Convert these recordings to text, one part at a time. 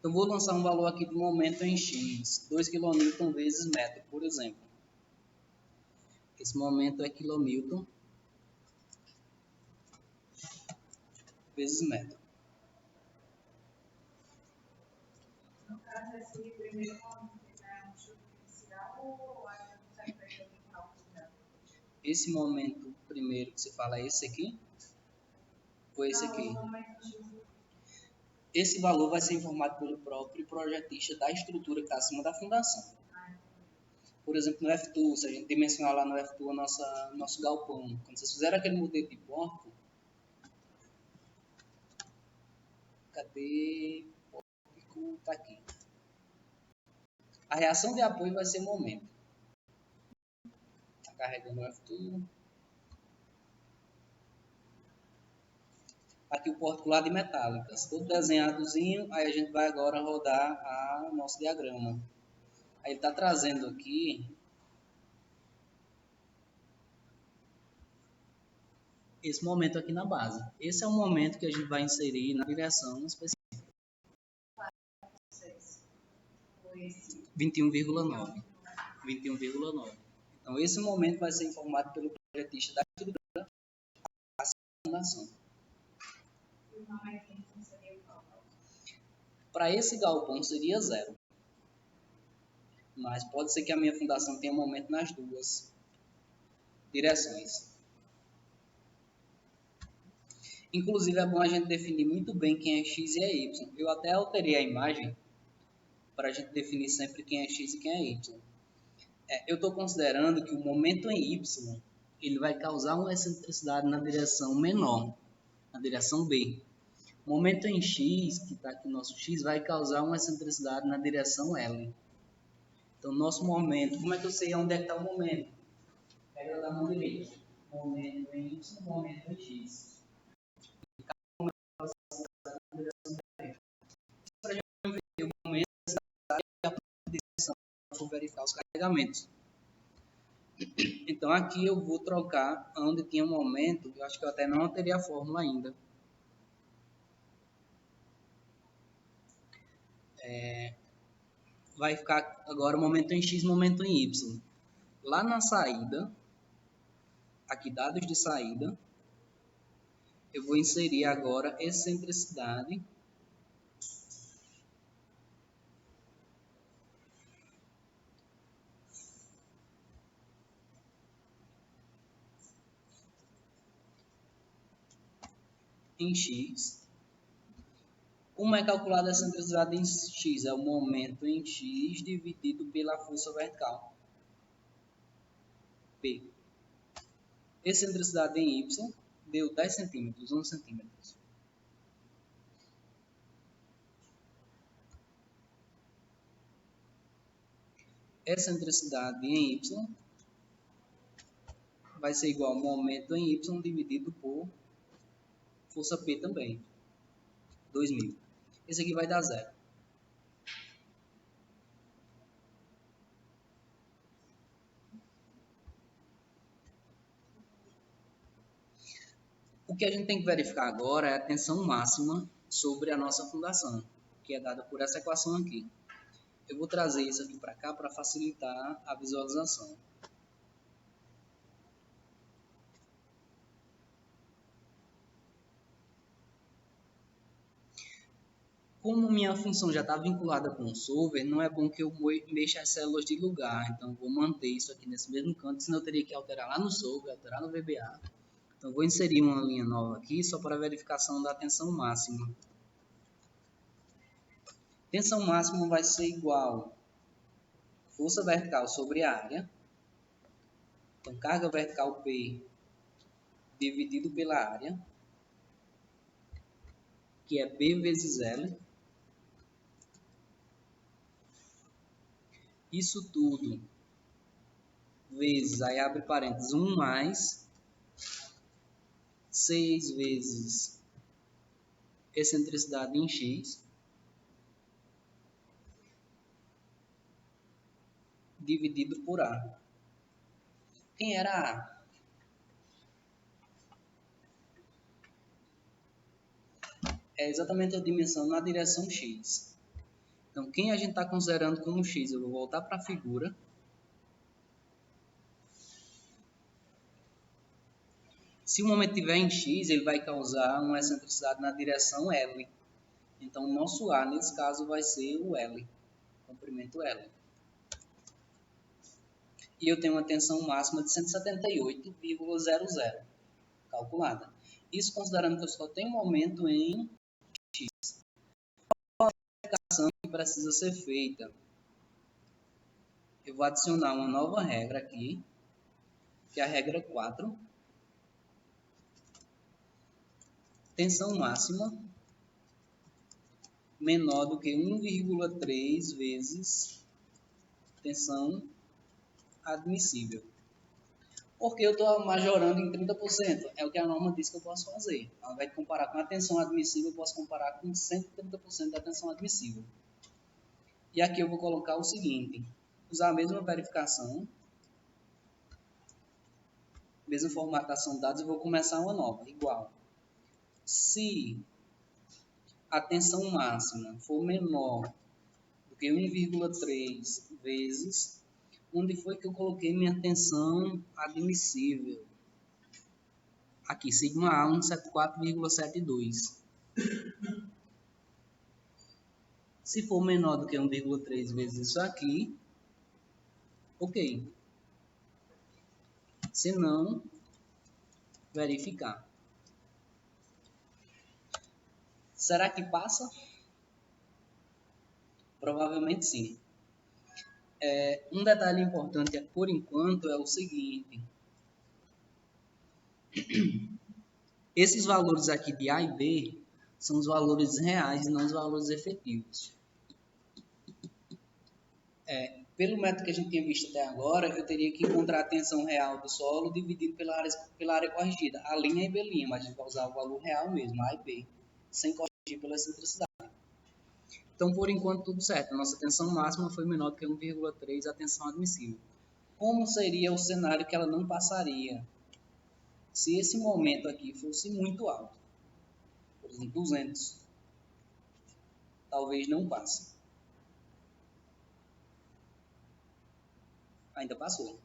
Então, vou lançar um valor aqui de momento em X, 2 kN vezes metro, por exemplo. Esse momento é kN vezes metro. No caso, esse primeiro momento é um chute inicial ou a gente consegue fazer um cálculo já? Esse momento primeiro que você fala é esse aqui? Ou esse aqui? Esse valor vai ser informado pelo próprio projetista da estrutura que está acima da fundação. Por exemplo, no F2, se a gente dimensionar lá no F2 nosso galpão, quando vocês fizeram aquele modelo de pórtico, cadê? Pórtico está aqui. A reação de apoio vai ser momento. Está carregando o F2. Aqui o pórtico lá de metálicas, todo desenhadozinho, aí a gente vai agora rodar o nosso diagrama. Aí ele está trazendo aqui esse momento aqui na base. Esse é o momento que a gente vai inserir na direção específica. 21,9. 21,9. Então, esse momento vai ser informado pelo projetista da estrutura da fundação. Para esse galpão seria 0. Mas pode ser que a minha fundação tenha um momento nas duas direções. Inclusive, é bom a gente definir muito bem quem é X e é Y. Eu até alterei a imagem para a gente definir sempre quem é X e quem é Y. Eu estou considerando que o momento em Y ele vai causar uma excentricidade na direção menor, na direção B. O momento em X, que está aqui no nosso X, vai causar uma excentricidade na direção L. Então, nosso momento, como é que eu sei onde é que está o momento? Regra da mão direita. Momento em Y, momento em X. Para a gente ver o momento e a direção para verificar os carregamentos. Então, aqui eu vou trocar onde tinha um momento, eu acho que eu até não alterei a fórmula ainda. Vai ficar agora o momento em X, momento em Y. Lá na saída, aqui dados de saída, eu vou inserir agora excentricidade em X. Como é calculada a excentricidade em X? É o momento em X dividido pela força vertical, P. Excentricidade em Y deu 10 centímetros, 11 centímetros. Excentricidade em Y vai ser igual ao momento em Y dividido por força P também, 2000. Esse aqui vai dar 0. O que a gente tem que verificar agora é a tensão máxima sobre a nossa fundação, que é dada por essa equação aqui. Eu vou trazer isso aqui para cá para facilitar a visualização. Como minha função já está vinculada com o solver, não é bom que eu mexa as células de lugar. Então, vou manter isso aqui nesse mesmo canto, senão eu teria que alterar lá no solver, alterar no VBA. Então, vou inserir uma linha nova aqui, só para verificação da tensão máxima. Tensão máxima vai ser igual força vertical sobre a área. Então, carga vertical P dividido pela área, que é P vezes L. Isso tudo vezes, aí abre parênteses, 1 mais 6 vezes excentricidade em X, dividido por A. Quem era A? É exatamente a dimensão na direção X. Então, quem a gente está considerando como x? Eu vou voltar para a figura. Se o momento estiver em x, ele vai causar uma excentricidade na direção L. Então, o nosso A, nesse caso, vai ser o L, comprimento L. E eu tenho uma tensão máxima de 178,00 calculada. Isso considerando que eu só tenho momento em x. Qual a aplicação que precisa ser feita? Eu vou adicionar uma nova regra aqui, que é a regra 4. Tensão máxima menor do que 1,3 vezes tensão admissível. Porque eu estou majorando em 30%. É o que a norma diz que eu posso fazer. Ao invés de comparar com a tensão admissível, eu posso comparar com 130% da tensão admissível. E aqui eu vou colocar o seguinte. Usar a mesma verificação. Mesma formatação de dados e vou começar uma nova. Igual. Se a tensão máxima for menor do que 1,3 vezes, onde foi que eu coloquei minha tensão admissível? Aqui, sigma A, 174,72. Se for menor do que 1,3 vezes isso aqui, ok. Se não, verificar. Será que passa? Provavelmente sim. Um detalhe importante, por enquanto, é o seguinte. Esses valores aqui de A e B são os valores reais e não os valores efetivos. Pelo método que a gente tinha visto até agora, eu teria que encontrar a tensão real do solo dividido pela área corrigida, a linha e B', mas a gente vai usar o valor real mesmo, A e B, sem corrigir pela excentricidade. Então, por enquanto, tudo certo. A nossa tensão máxima foi menor do que 1,3 a tensão admissível. Como seria o cenário que ela não passaria? Se esse momento aqui fosse muito alto, por exemplo, 200, talvez não passe. Ainda passou.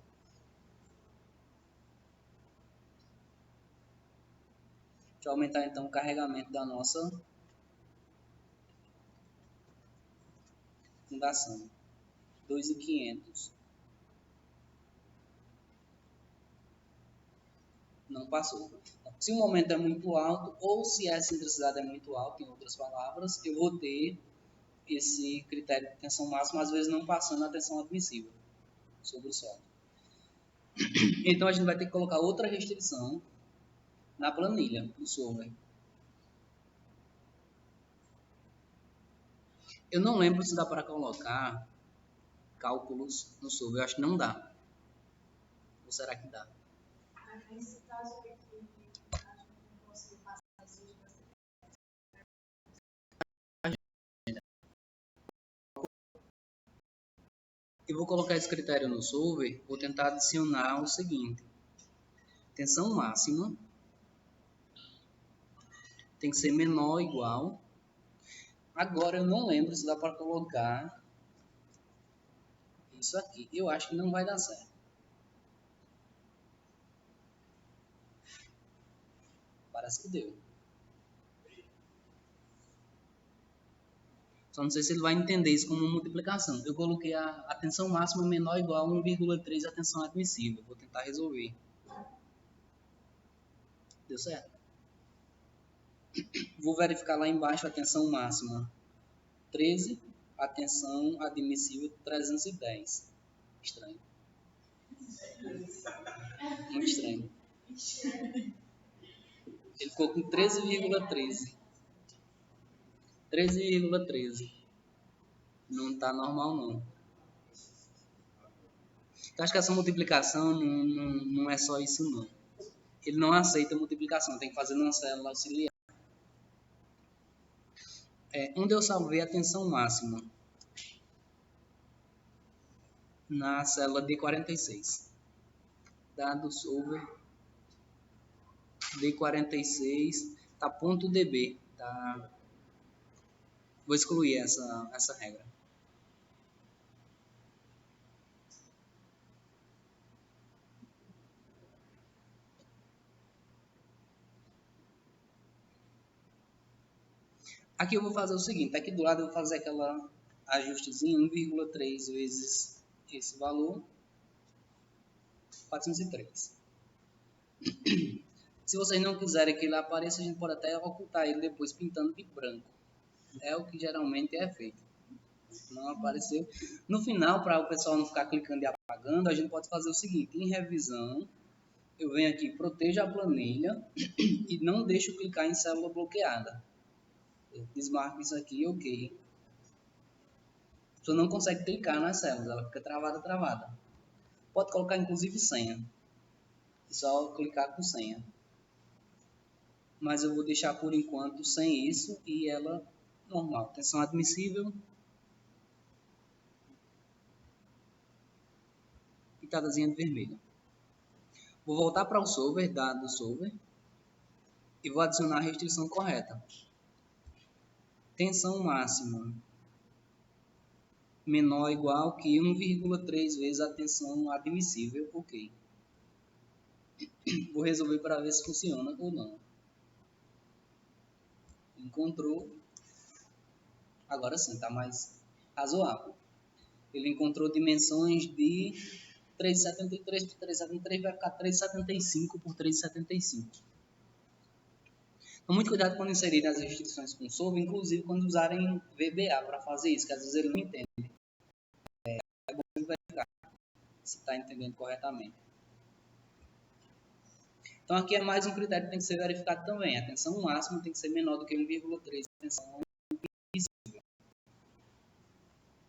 Deixa eu aumentar então o carregamento da nossa fundação. 2.500. Não passou. Se o momento é muito alto, ou se a excentricidade é muito alta, em outras palavras, eu vou ter esse critério de tensão máxima, às vezes não passando a tensão admissível sobre o solo. Então, a gente vai ter que colocar outra restrição na planilha do solver. Eu não lembro se dá para colocar cálculos no solver. Eu acho que não dá. Ou será que dá? Nesse caso aqui, a gente não conseguiu passar esses dias. Eu vou colocar esse critério no solver, vou tentar adicionar o seguinte. Tensão máxima tem que ser menor ou igual. Agora eu não lembro se dá para colocar isso aqui. Eu acho que não vai dar certo. Parece que deu. Só não sei se ele vai entender isso como multiplicação. Eu coloquei a tensão máxima menor ou igual a 1,3 a tensão admissível. Vou tentar resolver. Deu certo? Vou verificar lá embaixo a tensão máxima 13, a tensão admissível 310. Estranho. Muito estranho. Ele ficou com 13,13. 13,13. Não está normal, não. Eu acho que essa multiplicação não é só isso, não. Ele não aceita multiplicação, tem que fazer numa célula auxiliar. Onde eu salvei a tensão máxima? Na célula D46. Dados over D46, tá ponto .db. Tá? Vou excluir essa regra. Aqui eu vou fazer o seguinte, aqui do lado eu vou fazer aquela ajustezinho, 1,3 vezes esse valor, 403. Se vocês não quiserem que ele apareça, a gente pode até ocultar ele depois pintando de branco. É o que geralmente é feito. Não apareceu. No final, para o pessoal não ficar clicando e apagando, a gente pode fazer o seguinte, em revisão, eu venho aqui, proteja a planilha e não deixo clicar em célula bloqueada. Eu desmarco isso aqui, ok. A pessoa não consegue clicar nas células, ela fica travada. Pode colocar inclusive senha. Só clicar com senha. Mas eu vou deixar por enquanto sem isso e ela normal. Atenção admissível. Pitadazinha de vermelho. Vou voltar para o solver, dado solver. E vou adicionar a restrição correta. Tensão máxima menor ou igual que 1,3 vezes a tensão admissível. Ok. Vou resolver para ver se funciona ou não. Encontrou. Agora sim, está mais razoável. Ele encontrou dimensões de 3,73 por 3,73 vai ficar 3,75 por 3,75. Então, muito cuidado quando inserirem as restrições com solver, inclusive quando usarem VBA para fazer isso, que às vezes ele não entende. É bom verificar se está entendendo corretamente. Então, aqui é mais um critério que tem que ser verificado também. A tensão máxima tem que ser menor do que 1,3 a tensão